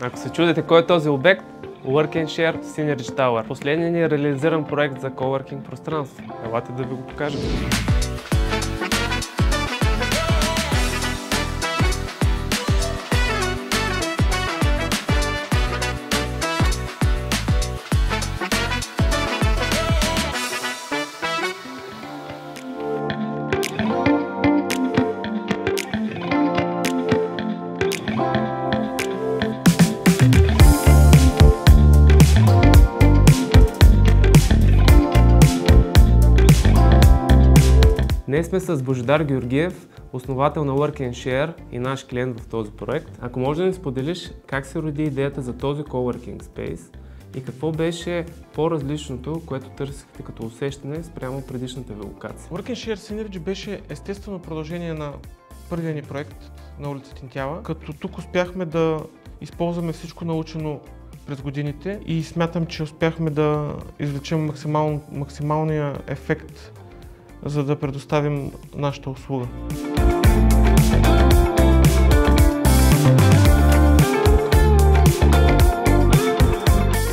Ако се чудите кой е този обект, Work and Share Synergy Tower. Последният ни реализиран проект за coworking пространство. Елате да ви го покажем. Днес сме с Божидар Георгиев, основател на Work and Share и наш клиент в този проект. Ако може да ни споделиш как се роди идеята за този coworking space и какво беше по-различното, което търсихте като усещане спрямо предишната ви локация? Work and Share Synergy беше естествено продължение на първия ни проект на улица Тинтява, като тук успяхме да използваме всичко научено през годините и смятам, че успяхме да извлечем максималния ефект, за да предоставим нашата услуга.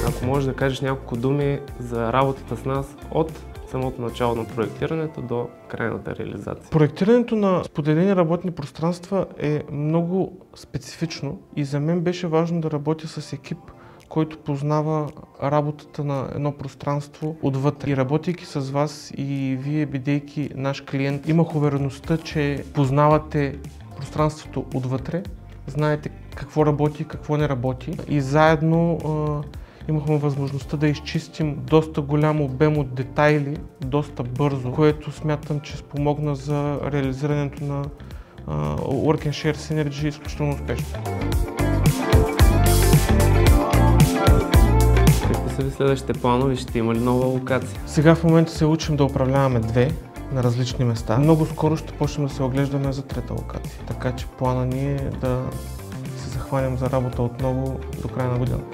Ако можеш да кажеш няколко думи за работата с нас от самото начало на проектирането до крайната реализация. Проектирането на споделени работни пространства е много специфично и за мен беше важно да работя с екип, който познава работата на едно пространство отвътре. И работейки с вас и вие, бидейки наш клиент, имах увереността, че познавате пространството отвътре, знаете какво работи и какво не работи. И заедно имахме възможността да изчистим доста голям обем от детайли, доста бързо, което смятам, че спомогна за реализирането на Work and Share Synergy изключително успешно. Какви са ви следващите планове? Ще има ли нова локация? Сега в момента се учим да управляваме две на различни места. Много скоро ще почнем да се оглеждаме за трета локация. Така че плана ни е да се захванем за работа отново до края на годината.